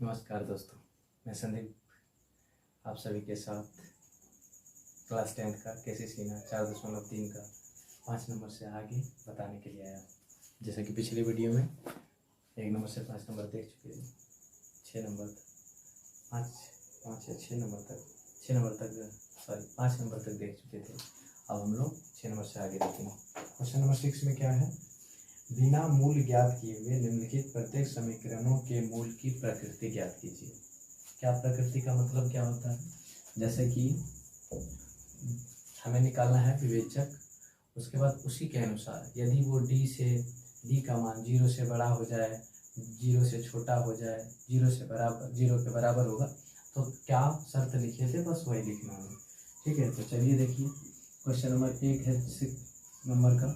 नमस्कार दोस्तों, मैं संदीप आप सभी के साथ क्लास 10th का KCC 4.3 का 5 नंबर से आगे बताने के लिए आया। जैसा कि पिछले वीडियो में 1 नंबर से 5 नंबर देख चुके हैं, 6 नंबर तक 5 नंबर तक देख चुके थे। अब हम लोग 6 नंबर से आगे देखेंगे। क्वेश्चन नंबर 6 में क्या है, बिना मूल ज्ञात किए हुए निम्नलिखित प्रत्येक समीकरणों के मूल की प्रकृति ज्ञात कीजिए। क्या प्रकृति का मतलब क्या होता है? जैसे कि हमें निकालना है विवेचक, उसके बाद उसी के अनुसार यदि वो डी का मान 0 से बड़ा हो जाए, 0 से छोटा हो जाए, 0 के बराबर होगा, तो क्या शर्त लिखे थे बस वही लिखना है। ठीक है, तो चलिए देखिए क्वेश्चन नंबर 1 है 6 नंबर का।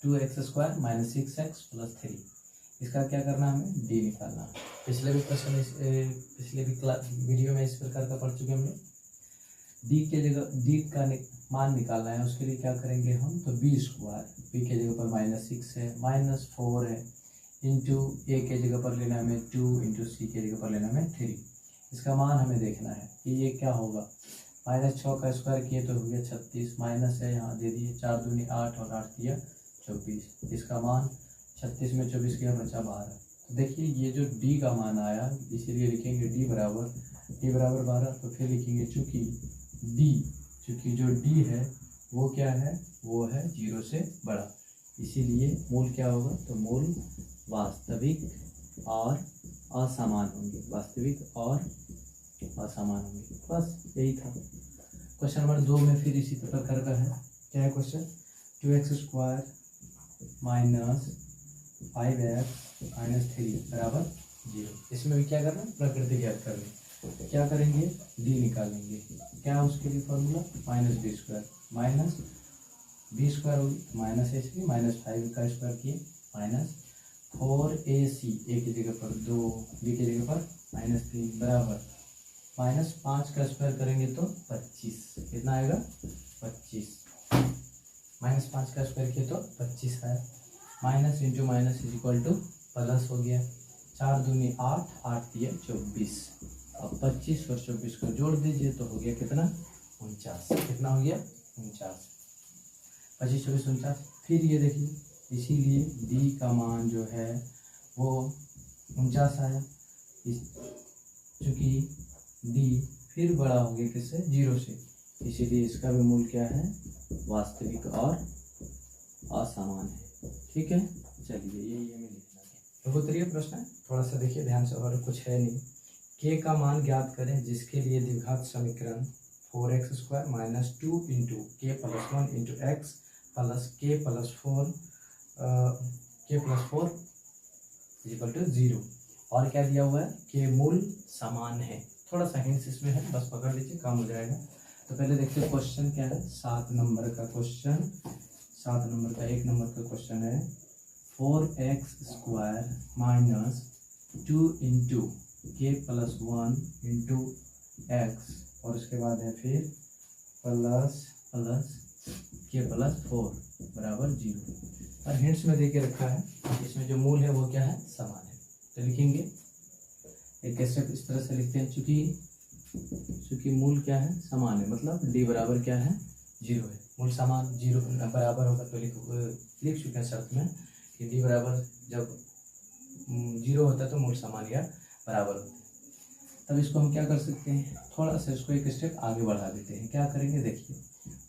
Two x square minus 6x plus 3, इसका क्या करना है, हमें डी निकालना है। पिछले भी वीडियो में इस प्रकार का पढ़ चुके हम लोग। डी के जगह डी का मान निकालना है, उसके लिए क्या करेंगे हम, तो बी स्क्वायर, बी के जगह पर -6 है, -4 है, इंटू ए के जगह पर लेना हमें 2, इंटू सी के जगह पर लेना हमें 3। इसका मान हमें देखना है कि ये क्या होगा। -6 का स्क्वायर किए तो हो गया 36, माइनस है यहाँ दे दिए, 4 दूनी 8 और 8 दिया 24। इसका मान 36 में 24 किया बचा 12। तो देखिए ये जो डी का मान आया, इसीलिए लिखेंगे डी बराबर 12। तो फिर लिखेंगे चूँकि जो डी है वो क्या है, वो है 0 से बड़ा, इसीलिए मूल क्या होगा, तो मूल वास्तविक और असमान होंगे, वास्तविक और असमान होंगे। बस यही था। क्वेश्चन नंबर 2 में फिर इसी प्रकार का है। क्या है question, 2x square minus 5x minus 3 बराबर 0। इसमें भी क्या करना है, प्रकृति ज्ञात करनी। क्या करेंगे, डी निकालेंगे। क्या उसके लिए फॉर्मूला, -b स्क्वायर होगी, माइनस इसलिए -5 का स्क्वायर किए, -4ac, ए की जगह पर 2, बी की जगह पर -3 बराबर -5 का स्क्वायर करेंगे तो 25। कितना आएगा, 25। -5 का स्क्वायर किए तो 25 है। Minus into minus is equal two plus हो गया, 4 दूनी 8, 8 दिया 24। अब 25 और 24 को जोड़ दीजिए तो हो गया कितना, 49। कितना हो गया, 49। 25, 24, 49। फिर ये देखिए, इसीलिए डी का मान जो है वो 49 आया, चूँकि डी फिर बड़ा हो गया किससे, 0 से, इसीलिए इसका भी मूल क्या है, वास्तविक और असमान है। ठीक है, चलिए यही हमें लिखना है। तो उत्तरीय प्रश्न है, थोड़ा सा देखिए ध्यान से, और कुछ है नहीं। के का मान ज्ञात करें जिसके लिए द्विघात समीकरण 4x स्क्वायर माइनस 2 इंटू के plus 1 into x plus k plus 4 equal to 0। और क्या दिया हुआ है, के मूल समान है। थोड़ा सा हिंट्स इसमें है, बस पकड़ लीजिए, काम हो जाएगा। तो पहले देखते हैं क्वेश्चन क्या है। 7 नंबर का क्वेश्चन, 7 नंबर का 1 नंबर का क्वेश्चन है, 4x स्क्वायर माइनस 2 इंटू के प्लस 1 इंटू एक्स, और उसके बाद है फिर प्लस के प्लस 4 बराबर 0। और हिंट्स में दे के रखा है, इसमें जो मूल है वो क्या है, समान है। तो लिखेंगे एक स्टेप इस तरह से लिखते हैं, चूँकि मूल क्या है, समान है, मतलब डी बराबर क्या है, 0 है। मूल समान 0 बराबर होगा तो लिख चुके हैं शर्त में कि डी बराबर जब 0 होता है तो मूल समान या बराबर होते हैं। तब इसको हम क्या कर सकते हैं, थोड़ा सा इसको एक स्टेप आगे बढ़ा देते हैं। क्या करेंगे, देखिए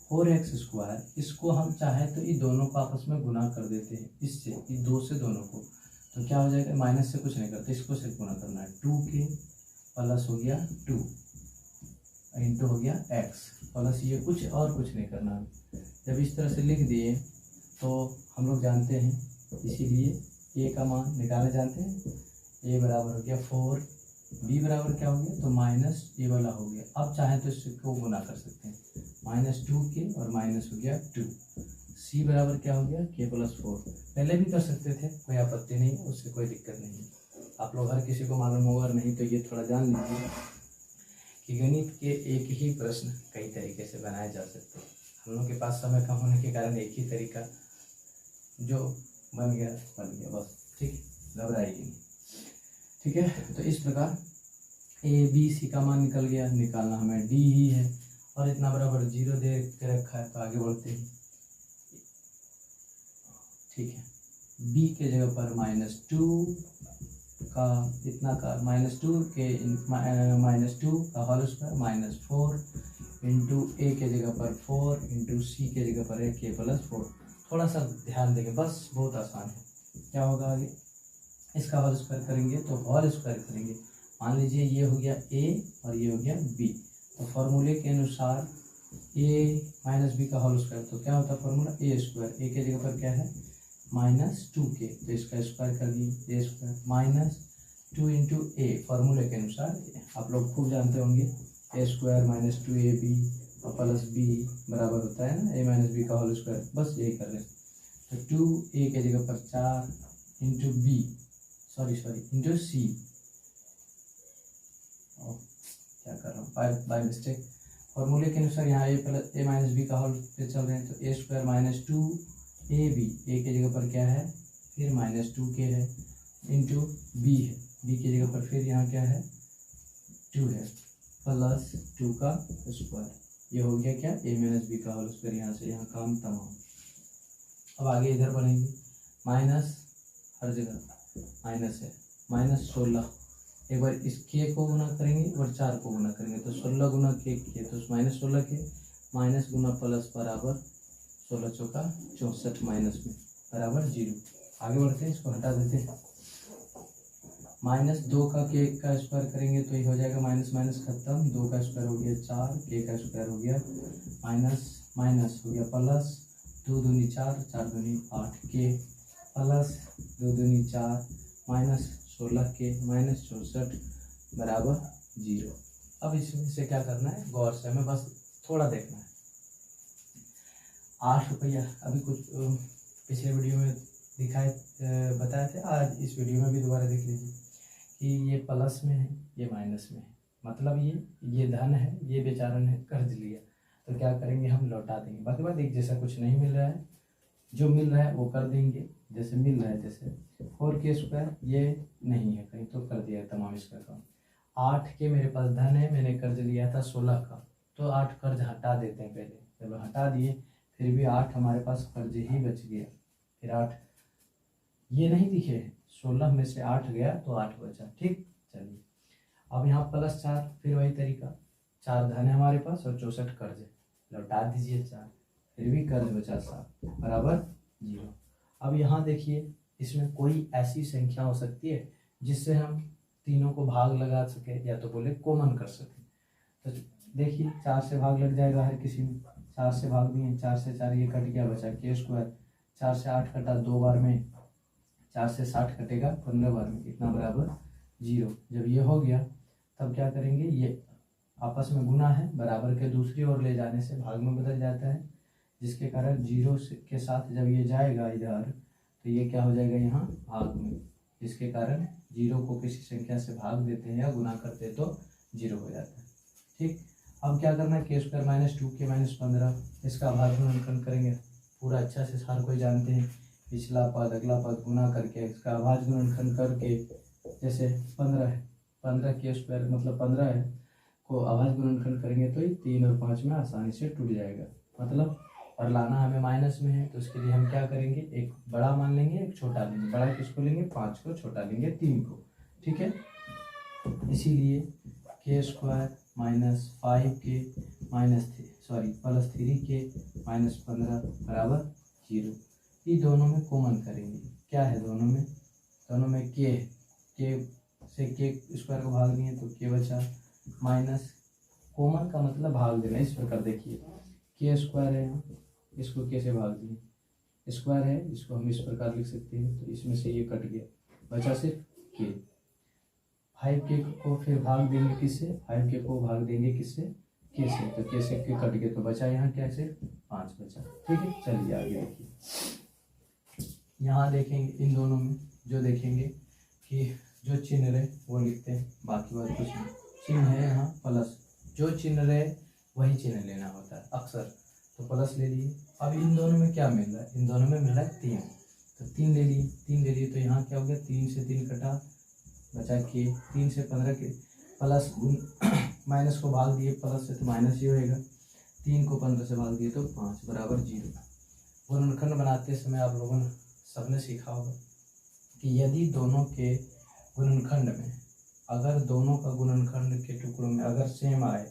4x स्क्वायर, इसको हम चाहे तो ये दोनों को आपस में गुना कर देते हैं, इससे ये 2 से दोनों को, तो क्या हो जाएगा, माइनस से कुछ नहीं करते, इसको सिर्फ गुना करना है। 2 के प्लस हो गया 2 इंटू हो गया x प्लस ये कुछ और कुछ नहीं करना है। जब इस तरह से लिख दिए तो हम लोग जानते हैं, इसीलिए a का मान निकालना जानते हैं। a बराबर हो गया 4, b बराबर क्या हो गया, तो माइनस ए वाला हो गया। अब चाहे तो इसको गुना कर सकते हैं, -2 के और माइनस हो गया 2। c बराबर क्या हो गया, k प्लस 4। पहले भी कर सकते थे, कोई आपत्ति नहीं है, उससे कोई दिक्कत नहीं है। आप लोग हर किसी को मालूम होगा, नहीं तो ये थोड़ा जान लीजिए कि गणित के एक ही प्रश्न कई तरीके से बनाए जा सकते हैं। हम लोग के पास समय कम होने के कारण एक ही तरीका जो बन गया बस। ठीक, घबराइए नहीं। ठीक है, तो इस प्रकार ए बी सी का मान निकल गया, निकालना हमें डी ही है और इतना बराबर 0 दे के रखा है, तो आगे बढ़ते हैं। ठीक है, b के जगह पर -2 का इतना का -2 के -2 का होल स्क्वायर -4 इंटू ए के जगह पर 4 इंटू सी के जगह पर है k+4। थोड़ा सा ध्यान देंगे, बस बहुत आसान है। क्या होगा आगे, इसका होल स्क्वायर करेंगे तो होल स्क्वायर करेंगे, मान लीजिए ये हो गया a और ये हो गया b, तो फॉर्मूले के अनुसार a - b का होल स्क्वायर, तो क्या होता है फॉर्मूला a², a के जगह पर क्या है -2k, तो इसका स्क्वायर कर दिए a² -2 इंटू ए, फॉर्मूले के अनुसार आप लोग खूब जानते होंगे a² - 2ab और प्लस b बराबर होता है ना a - b का होल स्क्वायर, बस यही कर रहे हैं। तो 2a के जगह पर 4 इंटू b इंटू सी, क्या कर रहा हूँ बाय मिस्टेक, फॉर्मूले के अनुसार यहाँ a - b का होल पे चल रहे हैं, तो a² - 2ab, a के जगह पर क्या है फिर -2k है इंटू b है, b की जगह पर फिर यहाँ क्या है 2 है प्लस 2 का स्क्वायर, ये हो गया क्या a - b का होल स्क्वायर। यहाँ से यहाँ काम तमाम। अब आगे इधर बढ़ेंगे, माइनस हर जगह माइनस है, -16, एक बार इस k को गुना करेंगे और 4 को गुना करेंगे, तो 16 गुना k तो -16 के माइनस गुना प्लस बराबर 16 चौका 64 माइनस में बराबर 0। आगे बढ़ते हैं, इसको हटा देते हैं। -2 का k का स्क्वायर करेंगे तो ये हो जाएगा माइनस माइनस खत्म, 2 का स्क्वायर हो गया 4, k का स्क्वायर हो गया माइनस माइनस हो गया प्लस, 2 दूनी 4, 4 दूनी 8 k प्लस 2 दूनी 4 -16 k -64 बराबर 0। अब इसमें से क्या करना है, गौर से हमें बस थोड़ा देखना है। 8 रुपया अभी कुछ पिछले वीडियो में बताए थे, आज इस वीडियो में भी दोबारा देख लीजिए कि ये प्लस में है ये माइनस में है, मतलब ये धन है, ये बेचारा ने कर्ज लिया, तो क्या करेंगे हम लौटा देंगे। बाकी बात एक जैसा कुछ नहीं मिल रहा है, जो मिल रहा है वो कर देंगे, जैसे मिल रहा है जैसे 4k² ये नहीं है कहीं, तो कर दिया तमाम इसका काम। 8 के मेरे पास धन है, मैंने कर्ज लिया था 16 का, तो 8 कर्ज हटा देते हैं पहले, जब हटा दिए फिर भी 8 हमारे पास कर्ज ही बच गया, फिर 8 ये नहीं दिखे, 16 में से 8 गया तो 8 बचा। ठीक, चलिए अब यहाँ +4, फिर वही तरीका, 4 धन है हमारे पास और 64 कर्ज है, लौटा दीजिए 4, फिर भी कर्ज बचा 7 बराबर 0। अब यहाँ देखिए, इसमें कोई ऐसी संख्या हो सकती है जिससे हम तीनों को भाग लगा सके, या तो बोले कॉमन कर सके। तो देखिए 4 से भाग लग जाएगा हर किसी में, 4 से भाग दिए, 4 से 4 ये कट गया, बचा k², 4 से 8 कटा 2 बार में, 4 से 60 कटेगा 15 बार में, कितना बराबर 0। जब ये हो गया तब क्या करेंगे, ये आपस में गुना है, बराबर के दूसरी ओर ले जाने से भाग में बदल जाता है, जिसके कारण 0 के साथ जब ये जाएगा इधर तो ये क्या हो जाएगा यहाँ भाग में, जिसके कारण 0 को किसी संख्या से भाग देते हैं या गुना करते हैं तो 0 हो जाता है। ठीक, अब क्या करना है, k² - 2k - 15, इसका भाग गुणनखंड करेंगे पूरा, अच्छा से हर कोई जानते हैं, पिछला पद अगला पद गुना करके इसका अभाज्य गुणनखंड करके, जैसे 15 है, 15 k² मतलब 15 है को अभाज्य गुणनखंड करेंगे तो 3 और 5 में आसानी से टूट जाएगा, मतलब और लाना हमें माइनस में है, तो उसके लिए हम क्या करेंगे, एक बड़ा मान लेंगे एक छोटा लेंगे, बड़ा किसको लेंगे 5 को, छोटा लेंगे 3 को। ठीक है, इसीलिए k² - 5k प्लस 3k - 15 बराबर 0। ये दोनों में कॉमन करेंगे, क्या है दोनों में k है, k से k² को भाग दिए तो k बचा, माइनस कॉमन का मतलब भाग देना। इस प्रकार देखिए k² है यहाँ, इसको k से भाग दिए, स्क्वायर है इसको हम इस प्रकार लिख सकते हैं, तो इसमें से ये कट गया, बचा सिर्फ k। 5k को फिर भाग देंगे किससे, 5k को भाग देंगे किससे k से, तो k से k कट गया, तो बचा यहाँ क्या सिर्फ 5 बचा। ठीक है, चलिए आगे देखिए, यहाँ देखेंगे इन दोनों में जो देखेंगे कि जो चिन्ह रहे वो लिखते हैं, बाकी बात कुछ नहीं। चिन्ह है यहाँ प्लस, जो चिन्ह रहे वही चिन्ह लेना होता है अक्सर, तो प्लस ले लिए। अब इन दोनों में क्या मिल रहा है, इन दोनों में मिल रहा है 3, तो 3 ले लिए, 3 ले लिए तो यहाँ क्या हो गया, 3 से 3 कटा, बचा के 3 से 15 के प्लस माइनस को भाग दिए, प्लस से तो माइनस ही होएगा, 3 को 15 से भाग दिए तो 5 बराबर 0। गुणनखंड बनाते समय आप लोगों ने सबने सीखा होगा कि यदि दोनों के गुणनखंड में, अगर दोनों का गुणनखंड के टुकड़ों में अगर सेम आए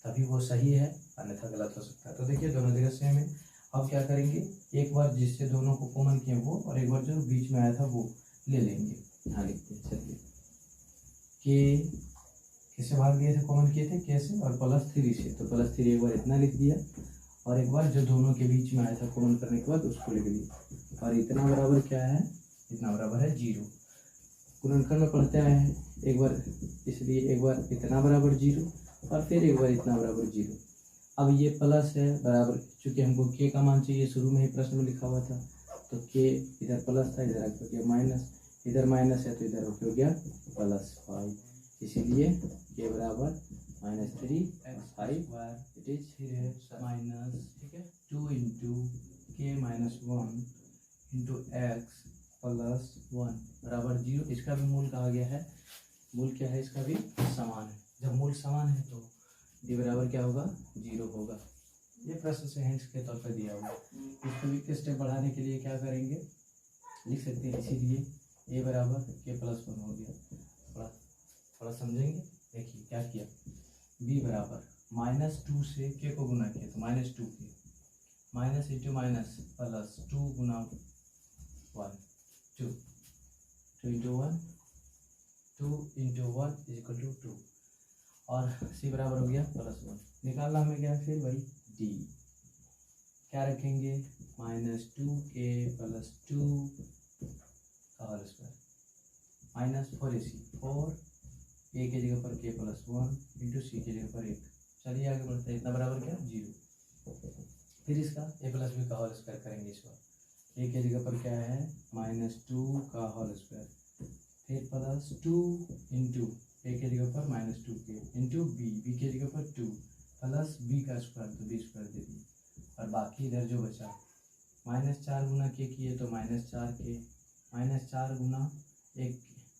तभी वो सही है, अन्यथा गलत हो सकता है। तो देखिए दोनों जगह सेम है। अब क्या करेंगे, एक बार जिससे दोनों को कॉमन किए वो, और एक बार जो बीच में आया था वो ले लेंगे। यहाँ लिखते हैं, चलिए के किससे भाग दिए थे, कॉमन किए थे के से, और +3 से, तो +3 एक बार इतना लिख दिया, और एक बार जो दोनों के बीच में आया था कॉमन करने के बाद उसको लिख दिया। और इतना बराबर क्या है, इतना बराबर है 0। गुणनखंड में पढ़ते आए हैं एक बार, इसलिए एक बार इतना बराबर 0 और फिर एक बार इतना बराबर 0। अब ये प्लस है बराबर, चूँकि हमको के का मान चाहिए, शुरू में ही प्रश्न में लिखा हुआ था, तो के इधर प्लस था, इधर हो गया माइनस, इधर माइनस है तो इधर हो गया +5, इसीलिए के बराबर -3x5 इट इज माइनस, ठीक है, 2 इंटू के -1 इंटू एक्स +1 बराबर 0। इसका भी मूल कहा गया है, मूल क्या है, इसका भी समान है। जब मूल समान है तो डी बराबर क्या होगा, 0 होगा। ये प्रश्न से हिंट्स के तौर पर दिया हुआ है। इसको भी एक स्टेप बढ़ाने के लिए क्या करेंगे, लिख सकते हैं, इसीलिए ए बराबर के +1 हो गया। थोड़ा समझेंगे, देखिए क्या किया, बी बराबर -2 से के को गुना किया तो -2 के, माइनस इंटू माइनस प्लस 2 गुना 1 2 इंटू 1 2 इंटू 1 इक्वल टू 2, और सी बराबर हो गया +1। निकालना हमें क्या है फिर भाई, डी क्या रखेंगे, -2k + 2 का होल स्क्वायर -4ac 4 ए के जगह पर k +1 इंटू सी के जगह पर 1। चलिए आगे बढ़ते हैं, इतना बराबर क्या, 0। फिर इसका a + b का होल स्क्वायर करेंगे। इस बार ए के जगह पर क्या है, -2 का होल स्क्वायर, फिर +2 इंटू ए के जगह पर -2k इंटू बी के जगह पर 2 प्लस बी का स्क्वायर तो b² दे दिए, और बाकी इधर जो बचा -4 गुना के किए तो -4k, -4 गुना 1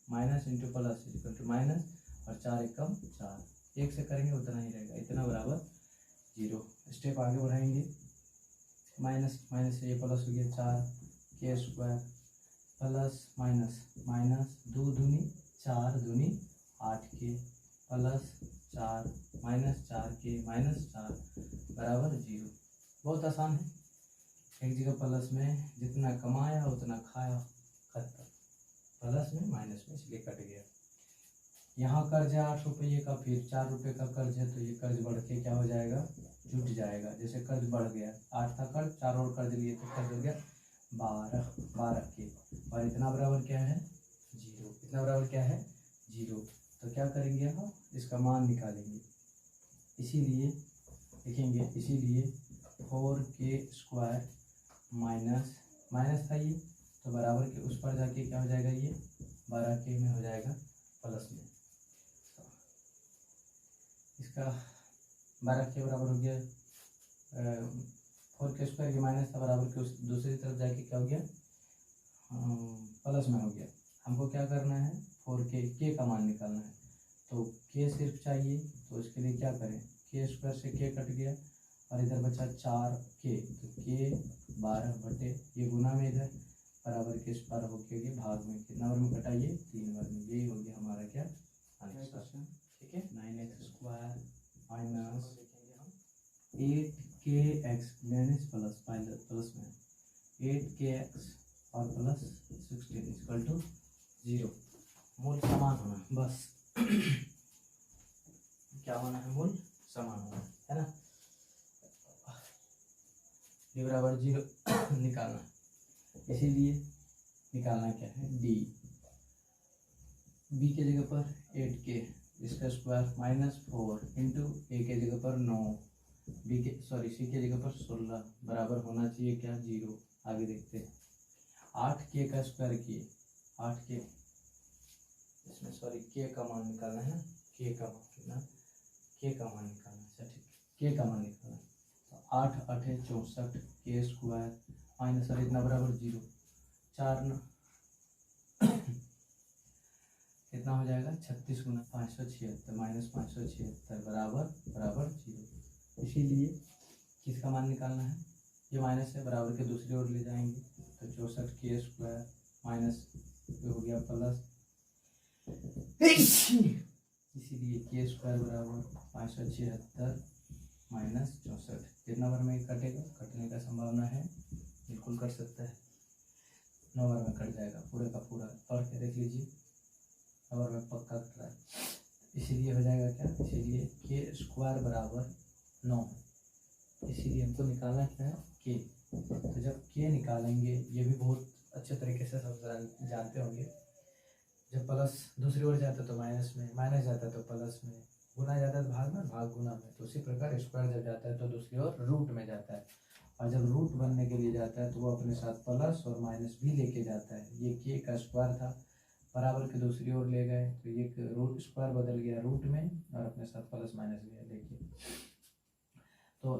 minus into plus equal to minus, और 4 एकम 4, 1 से करेंगे उतना ही रहेगा, इतना बराबर 0। स्टेप आगे बढ़ाएंगे, माइनस माइनस से ये प्लस हो गया 4k² प्लस माइनस 2 दूनी 4 दूनी 8k प्लस 4 -4k -4 बराबर 0। बहुत आसान है, एक जगह प्लस में जितना कमाया उतना खाया, खत्म, प्लस में माइनस में इसलिए कट गया। यहाँ कर्ज है 8 रुपये का, फिर 4 रुपये का कर्ज है, तो ये कर्ज बढ़ के क्या हो जाएगा, जुट जाएगा। जैसे कर्ज बढ़ गया, 8 था कर्ज, 4 और कर्ज लिए तो कर्ज हो गया 12 के, और इतना बराबर क्या है, 0। इतना बराबर क्या है, 0। तो क्या करेंगे हम, इसका मान निकालेंगे, इसीलिए लिखेंगे, इसीलिए 4k² माइनस था ये, तो बराबर के उस पर जाके क्या हो जाएगा, ये 12k में हो जाएगा प्लस में। इसका 12k बराबर हो गया 4k² के माइनस था, बराबर के उस दूसरी तरफ जाके क्या हो गया, प्लस में हो गया। हमको क्या करना है, 4k का मान निकालना है, तो k सिर्फ चाहिए, तो इसके लिए क्या करें, k² से k कट गया, और इधर बचा 4k, तो k 12 बटे ये गुना में इधर बराबर के इस पर हो गया भाग में, कितना बार में कटाइए, 3 बार में। यही हो गया हमारा क्या आंसर, ठीक है। 9x² माइनस 8kx प्लस में 8kx और प्लस 16 इक्वल टू 0। मूल समान होना बस क्या होना है, मूल समान होना है ना, डी बराबर 0 निकालना, इसीलिए निकालना क्या है, डी। बी के जगह पर 8k इसका स्क्वायर -4 इंटू ए के जगह पर 9, सी के जगह पर 16 बराबर होना चाहिए क्या, 0। आगे देखते हैं, 8k का स्क्वायर किए, 8k इसमें k का मान निकालना है ना, k का मान कितना, k का मान निकालना, अच्छा ठीक, k का मान निकालना, तो 8 8 64 के स्क्वायर माइनस और इतना बराबर 0, 4 न कितना हो जाएगा 36 गुना 576 माइनस 576 बराबर 0। इसीलिए किसका मान निकालना है, ये माइनस है, बराबर के दूसरी ओर ले जाएंगे तो 64 के स्क्वायर माइनस हो गया प्लस, इसीलिए के स्क्वायर बराबर 576 माइनस 64। कितना बार में कटेगा, कटने का संभावना है, बिल्कुल कट सकता है, 9 बार में कट जाएगा पूरे का पूरा। और क्या देख लीजिए, 9 बार में पक्का कट रहा है, इसीलिए हो जाएगा क्या, इसीलिए के स्क्वायर बराबर 9, इसीलिए हमको निकालना क्या है के। तो जब के निकालेंगे, ये भी बहुत अच्छे तरीके से सब जानते होंगे, जब प्लस दूसरी ओर जाता है तो माइनस में, माइनस जाता है तो प्लस में, गुना जाता है तो भाग में, भाग गुना में, तो उसी प्रकार स्क्वायर जब जाता है तो दूसरी ओर रूट में जाता है, और जब रूट बनने के लिए जाता है तो वो अपने साथ प्लस और माइनस भी लेके जाता है। ये के का स्क्वायर था, बराबर के दूसरी ओर ले गए तो ये रूट स्क्वायर बदल गया रूट में और अपने साथ प्लस माइनस गया लेके। तो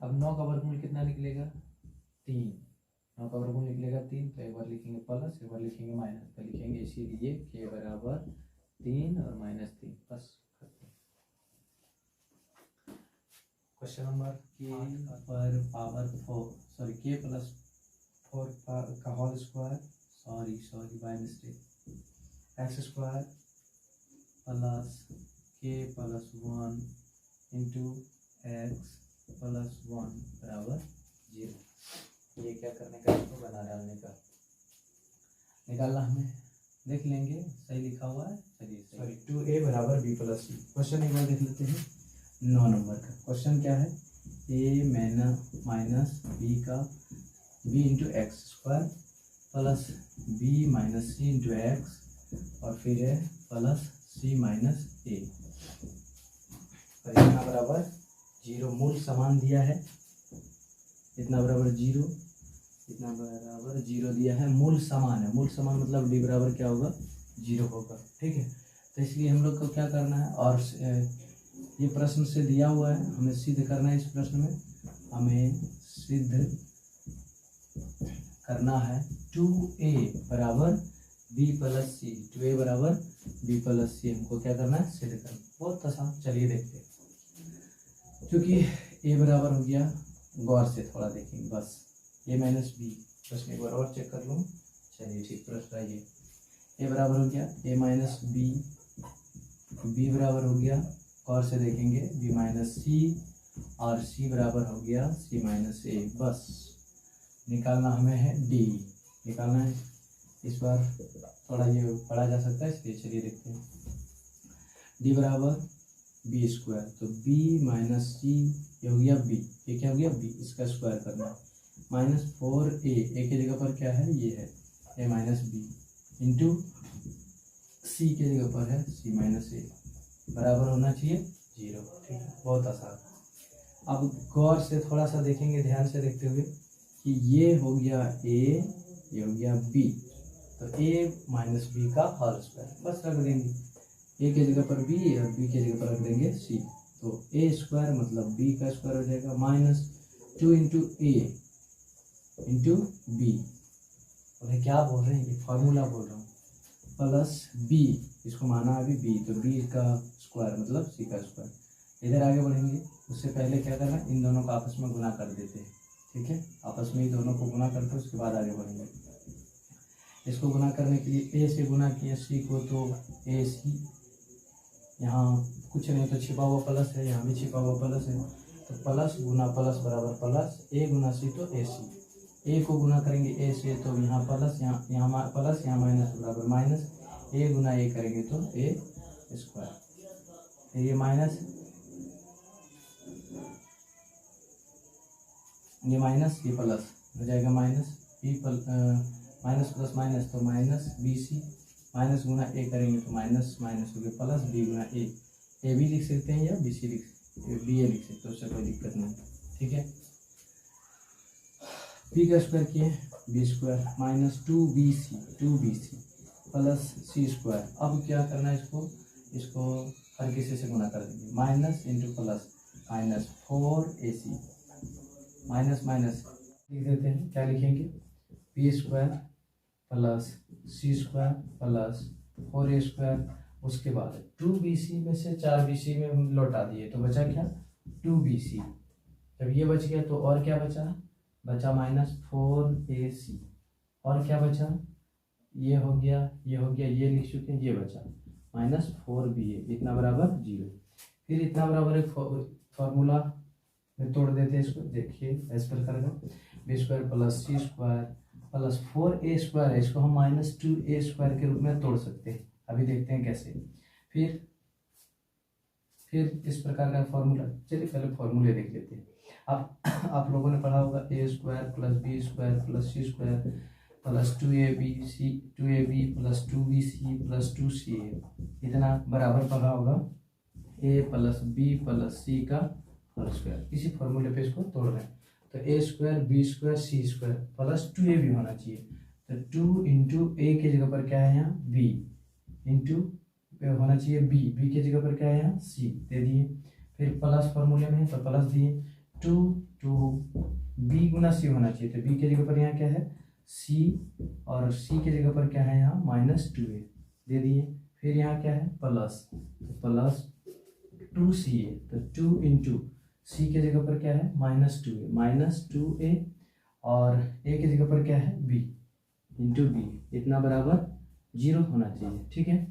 अब 9 का वर्गमूल कितना निकलेगा 3, 9 का वर्गमूल निकलेगा 3, तो एक बार लिखेंगे प्लस, एक बार लिखेंगे माइनस, तो लिखेंगे इसीलिए के बराबर 3 और माइनस 3। बस क्वेश्चन नंबर के पर पावर 4 सॉरी के प्लस 4 का whole square sorry by mistake x square plus k plus 1 into x plus 1 बराबर 0। ये क्या करने का, इसको बना डालने का निकालना हमें, देख लेंगे सही लिखा हुआ है। चलिए सॉरी 2a बराबर b प्लस सी। क्वेश्चन एक बार देख लेते हैं 9 नंबर का क्वेश्चन क्या है, a माइनस b का b into x square plus b minus c into x और फिर है प्लस c माइनस a, और इतना बराबर 0, मूल समान दिया है, इतना बराबर 0, इतना बराबर 0 दिया है, मूल समान है, मूल समान मतलब d बराबर क्या होगा 0 होगा, ठीक है। तो इसलिए हम लोग को क्या करना है, और ये प्रश्न से दिया हुआ है, हमें सिद्ध करना है, इस प्रश्न में हमें सिद्ध करना है 2a बराबर b प्लस सी, 2a बराबर b प्लस सी हमको क्या करना है, सिद्ध करना। बहुत आसान, चलिए देखते हैं। क्योंकि a बराबर हो गया, गौर से थोड़ा देखेंगे बस, a माइनस बी, प्रश्न एक बार और चेक कर लूँ, चलिए ठीक प्रश्न आइए, a बराबर हो गया a माइनस बी, b बराबर हो गया, गौर से देखेंगे b माइनस सी, और c बराबर हो गया c माइनस a। बस निकालना हमें है d, निकालना है, इस बार थोड़ा ये पढ़ा जा सकता है, इसलिए चलिए देखते हैं। d बराबर बी स्क्वायर, तो b माइनस सी, ये हो गया b, ये क्या हो गया b, इसका स्क्वायर करना है, माइनस 4a, a की जगह पर क्या है, ये है a minus b, into c की जगह पर है c माइनस a, बराबर होना चाहिए 0, ठीक है, बहुत आसान। अब गौर से थोड़ा सा देखेंगे, ध्यान से देखते हुए कि ये हो गया a, ये हो गया b, तो a माइनस बी का होल स्क्वायर, बस रख देंगे, a की जगह पर b और b की जगह पर रख देंगे c, तो a स्क्वायर मतलब b का स्क्वायर हो जाएगा, minus 2 into a into b, और क्या बोल रहे हैं, ये फार्मूला बोल रहा हूँ, प्लस b, इसको माना अभी b, तो b का स्क्वायर मतलब c का स्क्वायर। इधर आगे बढ़ेंगे, उससे पहले क्या करना, इन दोनों को आपस में गुना कर देते हैं, ठीक है, आपस में ही दोनों को गुना करते हैं, उसके बाद आगे बढ़ेंगे। इसको गुना करने के लिए a से गुना किया c को, तो a c, यहाँ कुछ नहीं तो छिपा हुआ प्लस है, यहाँ भी छिपा हुआ प्लस है, तो प्लस गुना प्लस बराबर प्लस, a गुना c तो a c, a को गुना करेंगे a से तो यहाँ प्लस, यहाँ प्लस, यहाँ माइनस बराबर माइनस, a गुना a करेंगे तो a स्क्वायर, ये माइनस, ये माइनस, ये प्लस हो जाएगा minus b minus plus minus तो माइनस बी सी, माइनस गुना ए करेंगे तो माइनस माइनस हो गया प्लस बी गुना ए भी लिख सकते हैं या बी सी बी ए लिख सकते हैं, उससे कोई दिक्कत नहीं, ठीक है। बी का स्क्वायर किए b square minus 2bc plus c square. अब क्या करना है, इसको हर किसी से गुना कर देंगे, minus into plus minus 4ac minus minus लिख देते हैं, क्या लिखेंगे, B square plus c square plus 4a²। उसके बाद 2bc में से 4bc में हम लौटा दिए तो बचा क्या, 2bc। जब ये बच गया तो और क्या बचा, बचा -4ac। और क्या बचा, ये हो गया, ये हो गया, ये लिख चुके हैं, ये बचा -4ba। इतना बराबर 0। फिर इतना बराबर एक फॉर्मूला में तोड़ देते हैं इसको, देखिए इस प्रकार का, B square plus c square plus 4a² है, इसको हम -2a² के रूप में तोड़ सकते हैं। अभी देखते हैं कैसे। फिर इस प्रकार का फॉर्मूला, चलिए पहले फॉर्मूले देख लेते हैं। आप लोगों ने पढ़ा होगा a² plus b square plus c square plus 2ab plus 2bc plus 2ca, इतना बराबर पढ़ा होगा a plus b plus c का होल स्क्वायर। इसी फॉर्मूले पे इसको तोड़ रहे हैं, तो a² b² c² plus 2ab होना चाहिए। तो 2 इंटू ए के जगह पर क्या है यहाँ, b इंटू होना चाहिए b के जगह पर क्या है यहाँ, c दे दिए। फिर प्लस फॉर्मूले में है तो प्लस दिए, 2 b गुना c होना चाहिए, तो b के जगह पर यहाँ क्या है, c, और c के जगह पर क्या है यहाँ -2a दे दिए। फिर यहाँ क्या है प्लस, तो प्लस 2ca, तो 2 इंटू सी के जगह पर क्या है -2a और a के जगह पर क्या है b इंटू b, इतना बराबर 0 होना चाहिए। ठीक है,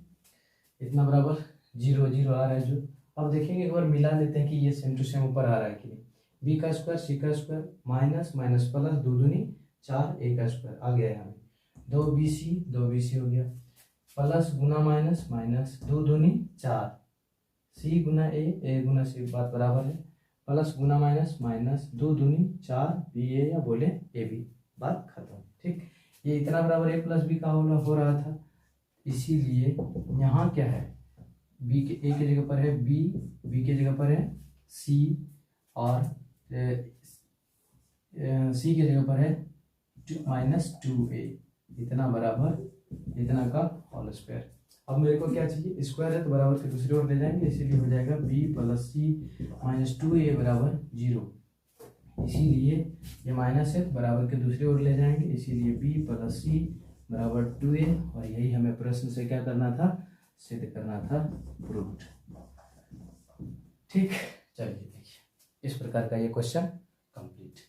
इतना बराबर 0 0 आ रहा है जो। अब देखेंगे एक बार मिला लेते हैं कि ये सेम टू सेम ऊपर आ रहा है कि नहीं। b का स्क्वायर सी का स्क्वायर माइनस माइनस प्लस 2 दूनी 4 a का स्क्वायर आ गया है हमें, 2bc हो गया, प्लस गुना माइनस माइनस 2 दूनी 4, c Guna a Guna c, बात बराबर है, प्लस गुना माइनस माइनस 2 दूनी 4 ba या बोले ab, बात खत्म। ठीक, ये इतना बराबर a प्लस बी का हो रहा था, इसीलिए यहाँ क्या है, b के a के जगह पर है b के जगह पर है c, और c के जगह पर है -2a, इतना बराबर इतना का होल स्क्वायर। अब मेरे को क्या चाहिए, स्क्वायर है तो बराबर के दूसरी ओर ले जाएंगे, इसीलिए हो जाएगा b प्लस सी -2a बराबर 0। इसीलिए ये माइनस है, बराबर के दूसरी ओर ले जाएंगे, इसीलिए b प्लस सी बराबर 2a, और यही हमें प्रश्न से क्या करना था, सिद्ध करना था, प्रूव्ड। ठीक, चलिए देखिए इस प्रकार का ये क्वेश्चन कंप्लीट।